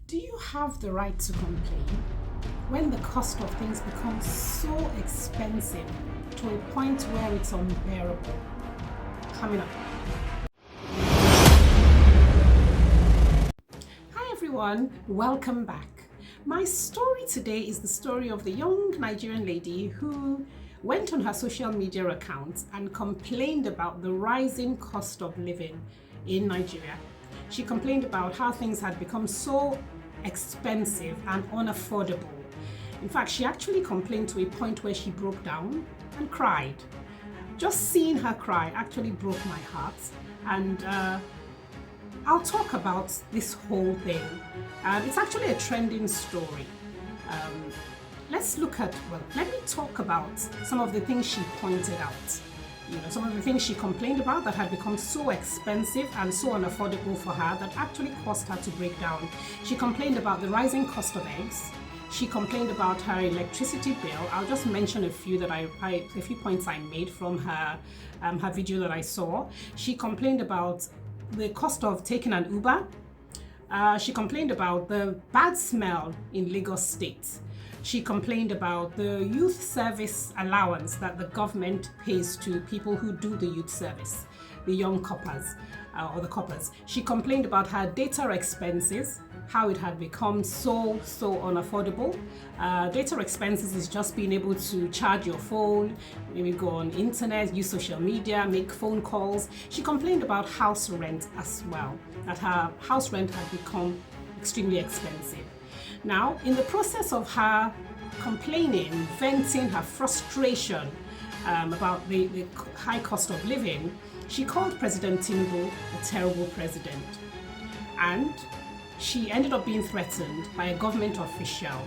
Do you have the right to complain when the cost of things becomes so expensive to a point where it's unbearable? Coming up. Hi everyone, welcome back. My story today is the story of the young Nigerian lady who went on her social media account and complained about the rising cost of living in Nigeria. She complained about how things had become so expensive and unaffordable. In fact, she actually complained to a point where she broke down and cried. Just seeing her cry actually broke my heart, and I'll talk about this whole thing. It's actually a trending story. Let me talk about some of the things she pointed out. Some of the things she complained about that had become so expensive and so unaffordable for her that actually caused her to break down. She complained about the rising cost of eggs. She complained about her electricity bill. I'll just mention a few points I made from her video that I saw. She complained about the cost of taking an Uber. She complained about the bad smell in Lagos State. She complained about the youth service allowance that the government pays to people who do the youth service, the young coppers or the coppers. She complained about her data expenses, how it had become so unaffordable. Data expenses is just being able to charge your phone, maybe go on internet, use social media, make phone calls. She complained about house rent as well, that her house rent had become extremely expensive. Now, in the process of her complaining, venting her frustration about the high cost of living, she called President Tinubu a terrible president. And she ended up being threatened by a government official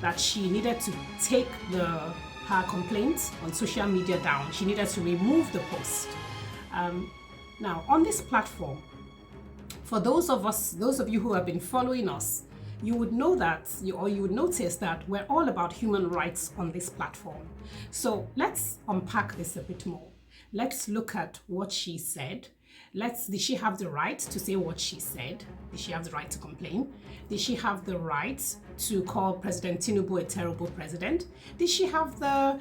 that she needed to take her complaints on social media down. She needed to remove the post. Now, on this platform, for those of you who have been following us, you would know that, you would notice that we're all about human rights on this platform. So let's unpack this a bit more. Let's look at what she said. Did she have the right to say what she said? Did she have the right to complain? Did she have the right to call President Tinubu a terrible president? Did she have the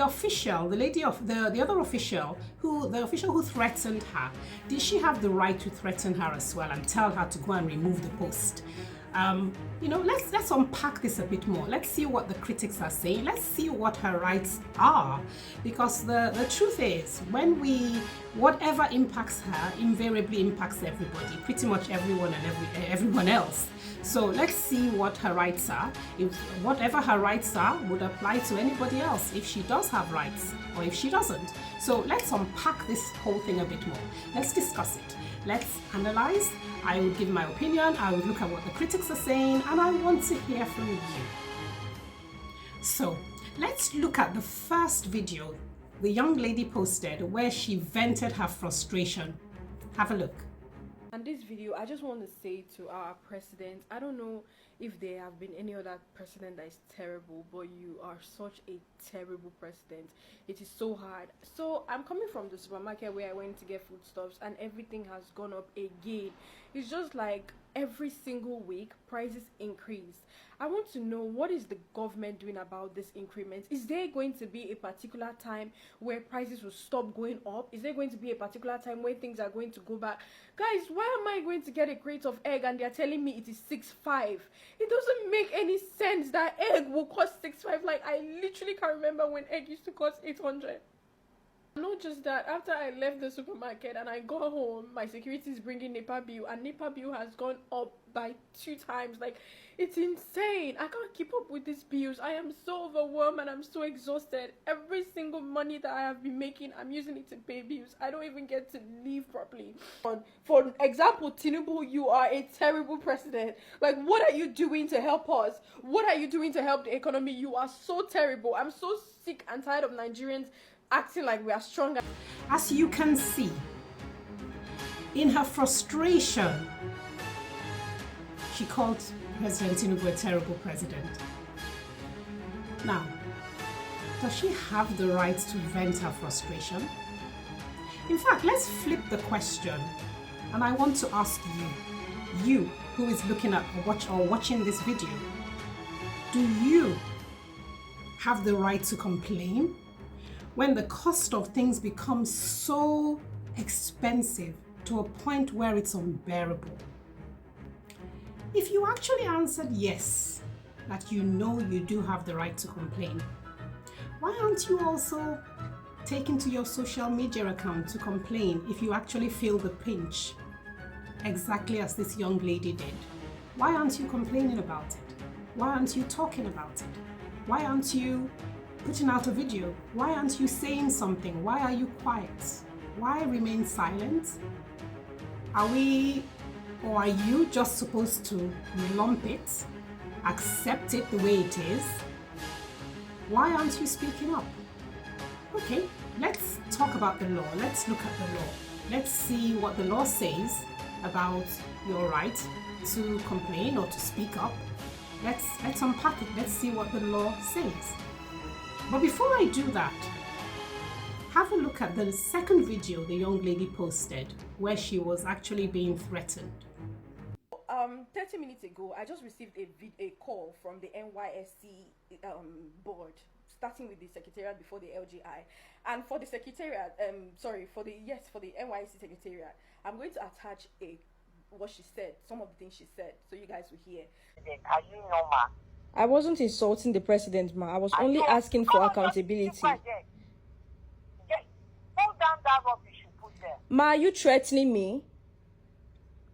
official, the other official who threatened her? Did she have the right to threaten her as well and tell her to go and remove the post? Let's unpack this a bit more. Let's see what the critics are saying. Let's see what her rights are, because the truth is, whatever impacts her invariably impacts everybody, pretty much everyone and everyone else. So let's see what her rights are. If whatever her rights are would apply to anybody else, if she does have rights or if she doesn't. So let's unpack this whole thing a bit more. Let's discuss it. Let's analyze. I would give my opinion. I would look at what the critics are saying, and I want to hear from you. So let's look at the first video the young lady posted where she vented her frustration. Have a look. And this video, I just want to say to our president, I don't know if there have been any other president that is terrible, but you are such a terrible president. It is so hard. So I'm coming from the supermarket where I went to get foodstuffs, and everything has gone up again. It's just like every single week prices increase. I want to know, what is the government doing about this increment? Is there going to be a particular time where prices will stop going up? Is there going to be a particular time where things are going to go back? Guys, why am I going to get a crate of egg and they're telling me it is 6.5? It doesn't make any sense that egg will cost 6.5. Like, I literally can't remember when egg used to cost 800. Not just that, after I left the supermarket and I got home, my security is bringing NEPA bill, and NEPA bill has gone up by 2 times. Like, it's insane. I can't keep up with these bills. I am so overwhelmed and I'm so exhausted. Every single money that I have been making, I'm using it to pay bills. I don't even get to live properly. For example, Tinubu, you are a terrible president. Like, what are you doing to help us? What are you doing to help the economy? You are so terrible. I'm so sick and tired of Nigerians acting like we are stronger. As you can see, in her frustration, she called President Tinubu a terrible president. Now, does she have the right to vent her frustration? In fact, let's flip the question, and I want to ask you, who is looking at or watching this video, do you have the right to complain when the cost of things becomes so expensive to a point where it's unbearable? If you actually answered yes, that you know you do have the right to complain, why aren't you also taking to your social media account to complain if you actually feel the pinch, exactly as this young lady did? Why aren't you complaining about it? Why aren't you talking about it? Why aren't you putting out a video? Why aren't you saying something? Why are you quiet? Why remain silent? Are we, or are you just supposed to lump it, accept it the way it is? Why aren't you speaking up? Okay, let's talk about the law. Let's look at the law. Let's see what the law says about your right to complain or to speak up. Let's unpack it. Let's see what the law says. But before I do that, have a look at the second video the young lady posted where she was actually being threatened. 30 minutes ago, I just received a call from the NYSC board, starting with the secretariat before the LGI, and for the secretariat, for the NYSC secretariat, I'm going to attach what she said, some of the things she said, so you guys will hear. Are you normal? I wasn't insulting the president, ma. I was only asking for accountability. Hold down that rubbish you put there. Ma, are you threatening me?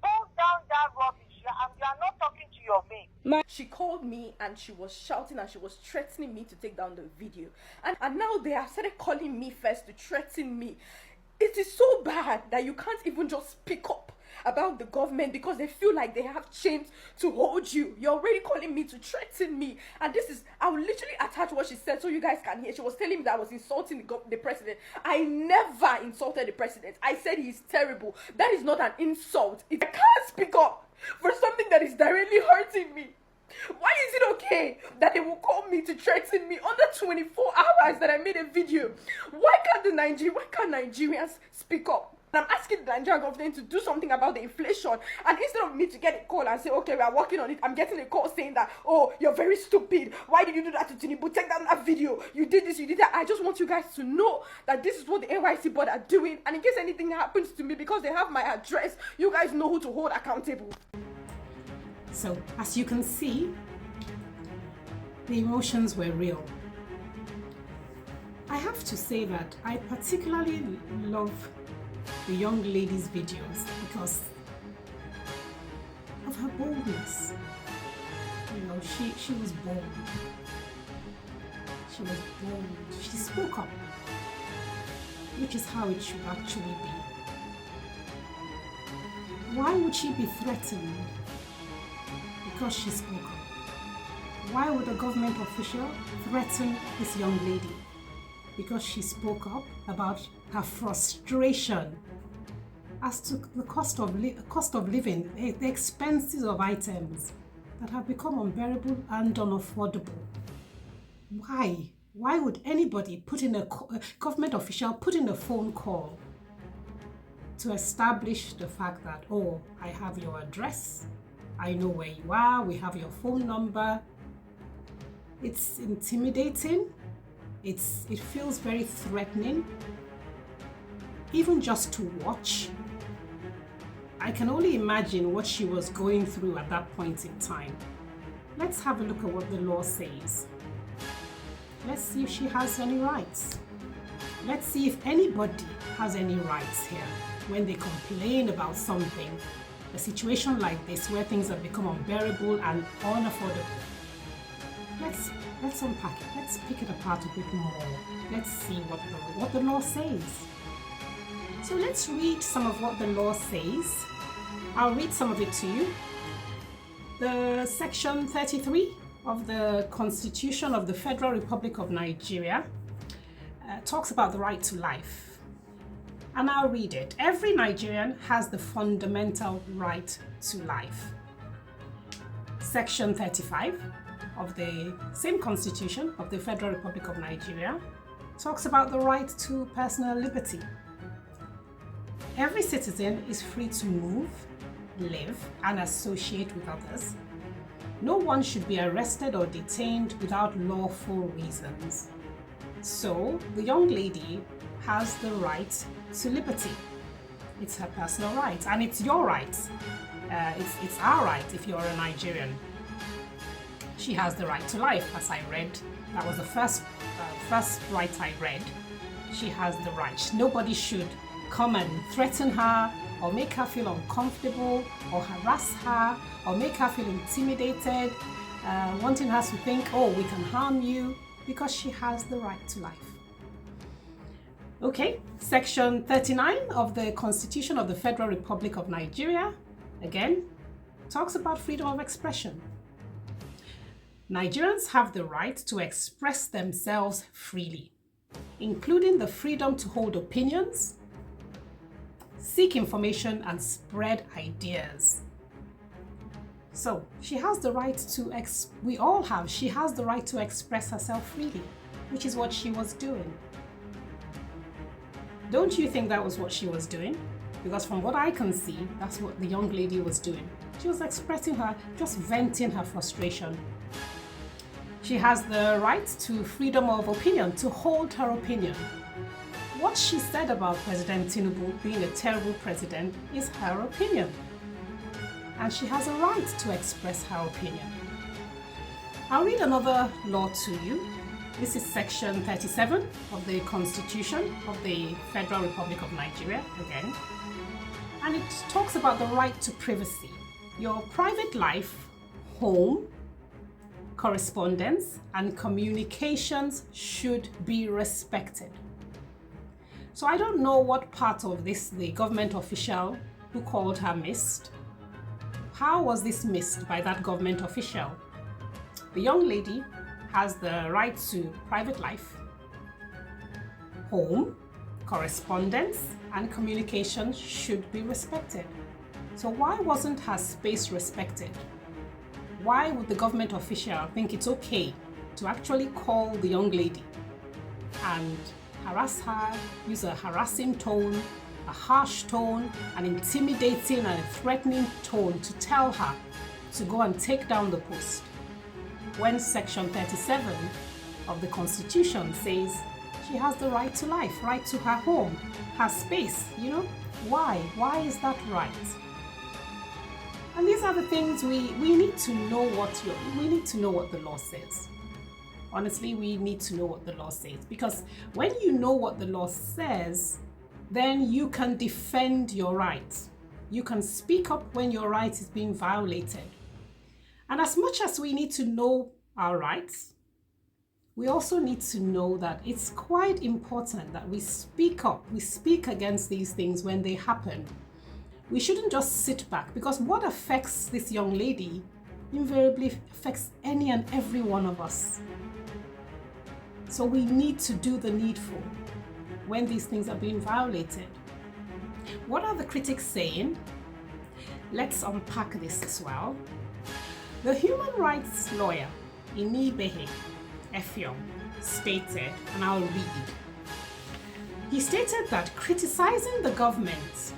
Hold down that rubbish. You are not talking to your mate. She called me and she was shouting and she was threatening me to take down the video. And now they have started calling me first to threaten me. It is so bad that you can't even just speak up about the government because they feel like they have chains to hold you. You're already calling me to threaten me. And I will literally attach what she said so you guys can hear. She was telling me that I was insulting the president. I never insulted the president. I said he's terrible. That is not an insult. I can't speak up for something that is directly hurting me. Why is it okay that they will call me to threaten me under 24 hours that I made a video? Why can't Nigerians speak up? I'm asking the Nigerian government to do something about the inflation, and instead of me to get a call and say, okay, we are working on it, I'm getting a call saying that, oh, you're very stupid. Why did you do that to Tinubu? Take down that video. You did this, you did that. I just want you guys to know that this is what the NYC board are doing, and in case anything happens to me, because they have my address, you guys know who to hold accountable. So, as you can see, the emotions were real. I have to say that I particularly love the young lady's videos because of her boldness. You know, she was bold. She was bold. She spoke up, which is how it should actually be. Why would she be threatened? Because she spoke up. Why would a government official threaten this young lady? Because she spoke up about her frustration as to the cost of living, the expenses of items that have become unbearable and unaffordable. Why? Why would anybody a government official put in a phone call to establish the fact that, oh, I have your address, I know where you are, we have your phone number? It's intimidating. It feels very threatening, even just to watch. I can only imagine what she was going through at that point in time. Let's have a look at what the law says. Let's see if she has any rights. Let's see if anybody has any rights here when they complain about something, a situation like this where things have become unbearable and unaffordable. Let's unpack it. Let's pick it apart a bit more. Let's see what the law says. So let's read some of what the law says. I'll read some of it to you. The section 33 of the Constitution of the Federal Republic of Nigeria talks about the right to life. And I'll read it. Every Nigerian has the fundamental right to life. Section 35 of the same Constitution of the Federal Republic of Nigeria talks about the right to personal liberty. Every citizen is free to move, live and associate with others. No one should be arrested or detained without lawful reasons. So the young lady has the right to liberty. It's her personal right, and it's your right. It's our right if you're a Nigerian. She has the right to life, as I read. That was the first right I read. She has the right. Nobody should come and threaten her or make her feel uncomfortable or harass her or make her feel intimidated, wanting her to think, oh, we can harm you, because she has the right to life. Okay, Section 39 of the Constitution of the Federal Republic of Nigeria, again, talks about freedom of expression. Nigerians have the right to express themselves freely, including the freedom to hold opinions, seek information, and spread ideas. So she has the right to, she has the right to express herself freely, which is what she was doing. Don't you think that was what she was doing? Because from what I can see, that's what the young lady was doing. She was expressing just venting her frustration. She has the right to freedom of opinion, to hold her opinion. What she said about President Tinubu being a terrible president is her opinion. And she has a right to express her opinion. I'll read another law to you. This is Section 37 of the Constitution of the Federal Republic of Nigeria, again. And it talks about the right to privacy. Your private life, home, correspondence, and communications should be respected. So I don't know what part of this the government official who called her missed. How was this missed by that government official? The young lady has the right to private life, home, correspondence, and communication should be respected. So why wasn't her space respected? Why would the government official think it's okay to actually call the young lady and harass her, use a harassing tone, a harsh tone, an intimidating and a threatening tone to tell her to go and take down the post, when Section 37 of the Constitution says she has the right to life, right to her home, her space, Why? Why is that right? And these are the things we need to know we need to know what the law says. Honestly, we need to know what the law says, because when you know what the law says, then you can defend your rights. You can speak up when your right is being violated. And as much as we need to know our rights, we also need to know that it's quite important that we speak up, we speak against these things when they happen. We shouldn't just sit back, because what affects this young lady invariably affects any and every one of us. So we need to do the needful when these things are being violated. What are the critics saying? Let's unpack this as well. The human rights lawyer, Inibehe Effiong, stated, and I'll read. He stated that criticizing the government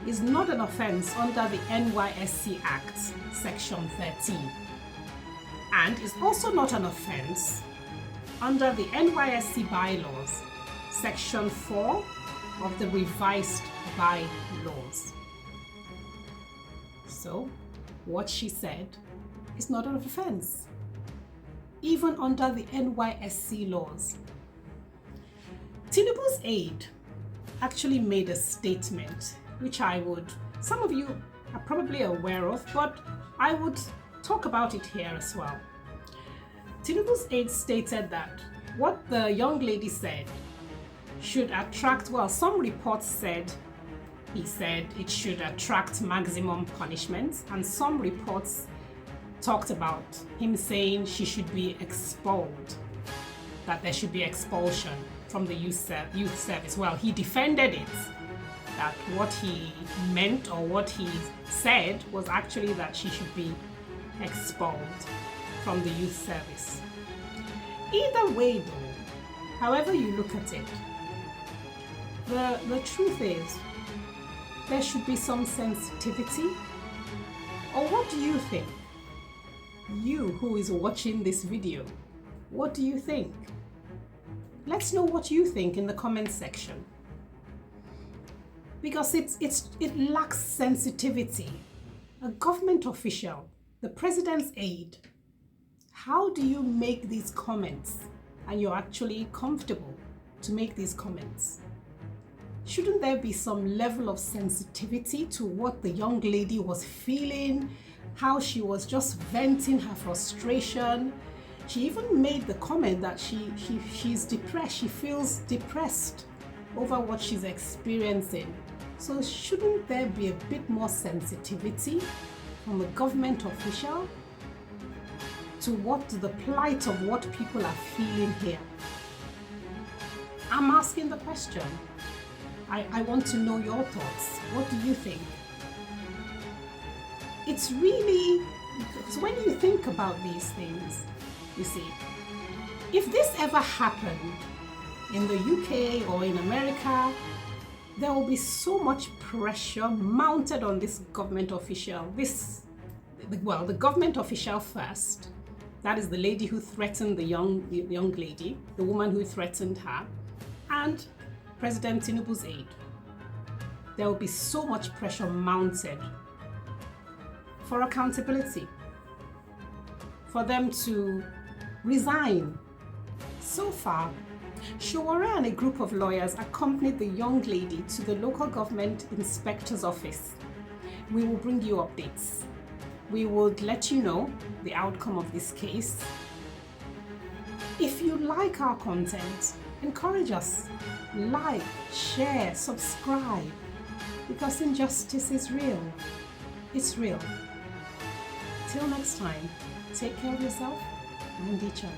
is not an offense under the NYSC Act, Section 13, and is also not an offense under the NYSC bylaws, Section 4 of the revised bylaws. So, what she said is not an offense, even under the NYSC laws. Tinubu's aide actually made a statement, which some of you are probably aware of, but I would talk about it here as well. Tinubu's aide stated that what the young lady said should attract, some reports said, he said it should attract maximum punishment, and some reports talked about him saying she should be expelled, that there should be expulsion from the youth service. Well, he defended it, that what he meant or what he said was actually that she should be expelled from the youth service. Either way though, however you look at it, the truth is there should be some sensitivity Or what do you think? You who is watching this video, what do you think? Let's know what you think in the comment section. Because it lacks sensitivity. A government official, the president's aide, how do you make these comments and you're actually comfortable to make these comments? Shouldn't there be some level of sensitivity to what the young lady was feeling, how she was just venting her frustration? She even made the comment that she's depressed, she feels depressed over what she's experiencing. So shouldn't there be a bit more sensitivity from a government official to what the plight of what people are feeling here? I'm asking the question. I want to know your thoughts. What do you think? It's really, because when you think about these things, you see, if this ever happened in the UK or in America, there will be so much pressure mounted on this government official. The government official first, that is the lady who threatened the young lady, the woman who threatened her, and President Tinubu's aide. There will be so much pressure mounted for accountability, for them to resign. So far, Showore and a group of lawyers accompanied the young lady to the local government inspector's office. We will bring you updates. We would let you know the outcome of this case. If you like our content, encourage us. Like, share, subscribe, because injustice is real. It's real. Till next time, take care of yourself and each other.